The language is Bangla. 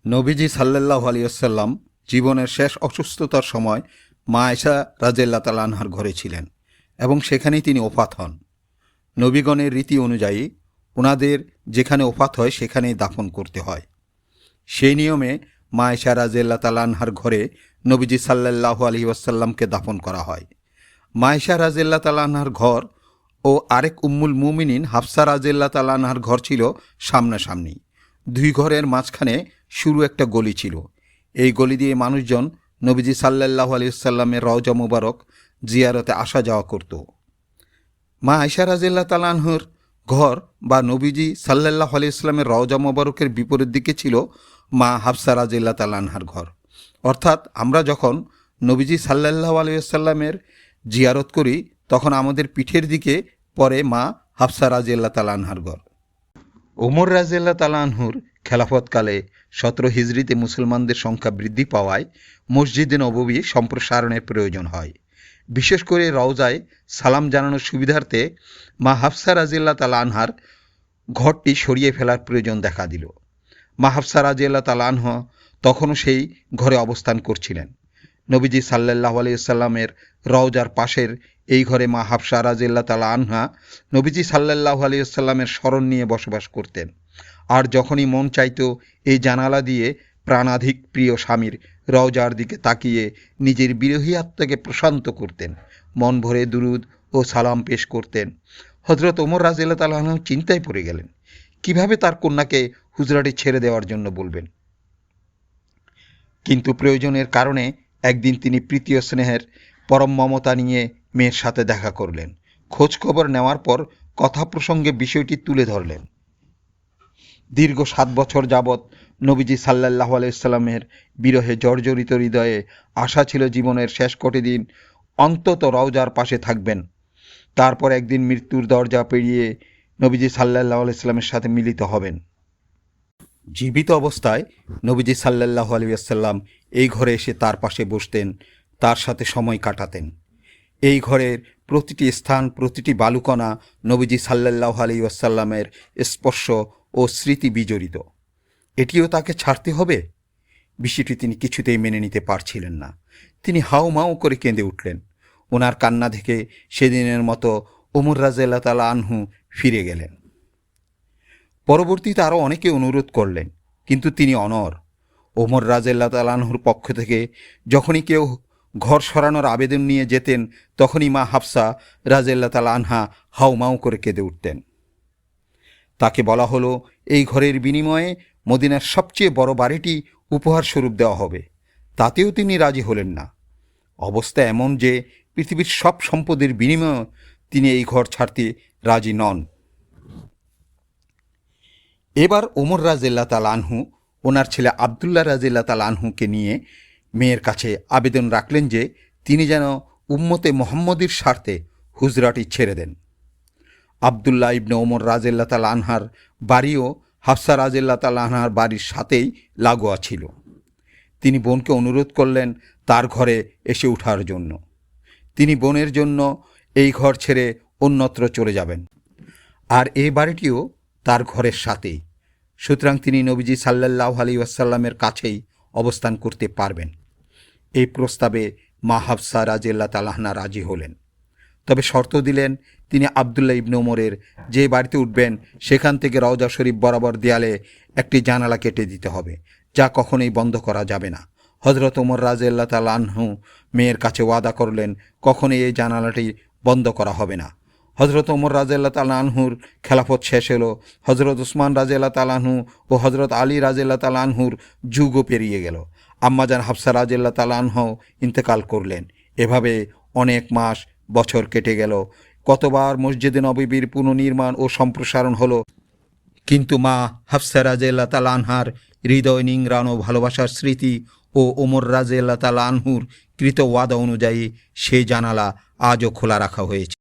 নবীজি সাল্লাল্লাহু আলাইহি ওয়াসাল্লাম জীবনের শেষ অসুস্থতার সময় মা আয়েশা রাদিয়াল্লাহু তাআলা আনহার ঘরে ছিলেন এবং সেখানেই তিনি ওফাত হন। নবীগণের রীতি অনুযায়ী ওনাদের যেখানে ওফাত হয় সেখানেই দাফন করতে হয়। সেই নিয়মে মা আয়েশা রাদিয়াল্লাহু তাআলা আনহার ঘরে নবীজি সাল্লাল্লাহু আলাইহি ওয়াসাল্লামকে দাফন করা হয়। মা আয়েশা রাদিয়াল্লাহু তাআলা আনহার ঘর ও আরেক উম্মুল মুমিনিন হাফসা রাদিয়াল্লাহু তাআলা আনহার ঘর ছিল সামনাসামনি। দুই ঘরের মাঝখানে শুরু একটা গলি ছিল। এই গলি দিয়ে মানুষজন নবীজি সাল্লাল্লাহু আলাইহি ওয়াসাল্লামের রওজা মুবারক জিয়ারতে আসা যাওয়া করত। মা আয়েশা রাদিয়াল্লাহু তাআলা আনহার ঘর বা নবীজি সাল্লাল্লাহু আলাইহি ওয়াসাল্লামের রওজা মুবারকের বিপরীত দিকে ছিল মা হাফসা রাদিয়াল্লাহু তাআলা আনহার ঘর। অর্থাৎ আমরা যখন নবীজি সাল্লাল্লাহু আলাইহি ওয়াসাল্লামের জিয়ারত করি তখন আমাদের পিঠের দিকে পড়ে মা হাফসা রাদিয়াল্লাহু তাআলা আনহার ঘর। ওমর রাদিয়াল্লাহু তাআলা আনহুর খেলাফতকালে 17 হিজরিতে মুসলমানদের সংখ্যা বৃদ্ধি পাওয়ায় মসজিদে নববী সম্প্রসারণের প্রয়োজন হয়। বিশেষ করে রওজায় সালাম জানানোর সুবিধার্থে মা হাফসা রাদিয়াল্লাহু তাআলা আনহার ঘরটি সরিয়ে ফেলার প্রয়োজন দেখা দিল। মা হাফসা রাদিয়াল্লাহু তাআলা আনহা তখনও সেই ঘরে অবস্থান করছিলেন। নবীজি সাল্লাল্লাহু আলাইহি ওয়াসাল্লামের রওজার পাশের এই ঘরে মা হাফসা রাদিয়াল্লাহু তাআলা আনহা নবীজি সাল্লাল্লাহু আলাইহি ওয়াসাল্লামের স্মরণ নিয়ে বসবাস করতেন। আর যখনই মন চাইতো এই জানালা দিয়ে প্রাণাধিক প্রিয় স্বামীর রওজার দিকে তাকিয়ে নিজের বিরহী আত্মাকে প্রশান্ত করতেন, মন ভরে দুরুদ ও সালাম পেশ করতেন। হযরত ওমর রাদিয়াল্লাহু তাআলা আনহু চিন্তায় পড়ে গেলেন, কিভাবে তার কন্যাকে হুজরাটি ছেড়ে দেওয়ার জন্য বলবেন। কিন্তু প্রয়োজনের কারণে একদিন তিনি প্রীতি ও স্নেহের পরম মমতা নিয়ে মেয়ের সাথে দেখা করলেন। খোঁজ খবর নেওয়ার পর কথা প্রসঙ্গে বিষয়টি তুলে ধরলেন। দীর্ঘ 7 বছর যাবৎ নবীজি সাল্লাল্লাহু আলাইহি ওয়াসাল্লামের বিরহে জর্জরিত হৃদয়ে আশা ছিল জীবনের শেষ কটি দিন অন্তত রওজার পাশে থাকবেন। তারপর একদিন মৃত্যুর দরজা পেরিয়ে নবীজি সাল্লাল্লাহু আলাইহি ওয়াসাল্লামের সাথে মিলিত হবেন। জীবিত অবস্থায় নবীজি সাল্লাল্লাহু আলাইহি ওয়াসাল্লাম এই ঘরে এসে তার পাশে বসতেন, তার সাথে সময় কাটাতেন। এই ঘরের প্রতিটি স্থান, প্রতিটি বালুকণা নবীজি সাল্লাল্লাহু আলাইহি ওয়াসাল্লামের স্পর্শ ও স্মৃতি বিজড়িত। এটিও তাকে ছাড়তে হবে? বিষয়টি তিনি কিছুতেই মেনে নিতে পারছিলেন না। তিনি হাউমাউ করে কেঁদে উঠলেন। ওনার কান্না দেখে সেদিনের মতো ওমর রাদিয়াল্লাহু তাআলা আনহু ফিরে গেলেন। পরবর্তীতে আরও অনেকে অনুরোধ করলেন, কিন্তু তিনি অনড়। ওমর রাদিয়াল্লাহু তাআলা আনহুর পক্ষ থেকে যখনই কেউ ঘর সরানোর আবেদন নিয়ে যেতেন তখনই মা হাফসা রাদিয়াল্লাহু তাআলা আনহা হাউমাউ করে কেঁদে উঠতেন। তাকে বলা হলো এই ঘরের বিনিময়ে মদিনার সবচেয়ে বড় বাড়িটি উপহার স্বরূপ দেওয়া হবে। তাতেও তিনি রাজি হলেন না। অবস্থা এমন যে পৃথিবীর সব সম্পদের বিনিময়ে তিনি এই ঘর ছাড়তে রাজি নন। এবার ওমর রাদিয়াল্লাহু তাআলা আনহু ওনার ছেলে আবদুল্লাহ রাদিয়াল্লাহু তাআলা আনহুকে নিয়ে মেয়ের কাছে আবেদন রাখলেন যে তিনি যেন উম্মতে মুহাম্মদীর স্বার্থে হুজরাটি ছেড়ে দেন। আবদুল্লাহ ইবনে ওমর রাদিয়াল্লাহু তাআলা আনহার বাড়িও হাফসা রাদিয়াল্লাহু তাআলা আনহার বাড়ির সাথেই লাগোয়া ছিল। তিনি বোনকে অনুরোধ করলেন তার ঘরে এসে ওঠার জন্য। তিনি বোনের জন্য এই ঘর ছেড়ে অন্যত্র চলে যাবেন, আর এই বাড়িটিও তার ঘরের সাথেই। সুতরাং তিনি নবীজি সাল্লাল্লাহু আলাইহি ওয়াসাল্লামের কাছেই অবস্থান করতে পারবেন। এই প্রস্তাবে মা হাফসা রাদিয়াল্লাহু তাআলা আনহা রাজি হলেন, তবে শর্ত দিলেন তিনি আবদুল্লাহ ইবনে ওমরের যে বাড়িতে উঠবেন সেখান থেকে রওজা শরীফ বরাবর দেয়ালে একটি জানালা কেটে দিতে হবে, যা কখনোই বন্ধ করা যাবে না। হযরত ওমর রাদিয়াল্লাহু তাআলা আনহু মেয়ের কাছে ওয়াদা করলেন কখনোই এই জানালাটি বন্ধ করা হবে না। হযরত ওমর রাদিয়াল্লাহু তাআলা আনহুর খেলাফত শেষ হলো। হযরত উসমান রাদিয়াল্লাহু তাআলা আনহু ও হযরত আলী রাদিয়াল্লাহু তাআলা আনহুর যুগও পেরিয়ে গেল। আম্মাজান হাফসা রাদিয়াল্লাহু তাআলা আনহু ইন্তেকাল করলেন। এভাবে অনেক মাস বছর কেটে গেল। কতবার মসজিদে নববীর পুনর্নির্মাণ ও সম্প্রসারণ হলো, কিন্তু মা হাফসা রাদিয়াল্লাহু তাআলা আনহার হৃদয় নিংড়ানো ভালোবাসার স্মৃতি ও ওমর রাদিয়াল্লাহু তাআলা আনহুর কৃত ওয়াদা অনুযায়ী সেই জানালা আজও খোলা রাখা হয়েছে।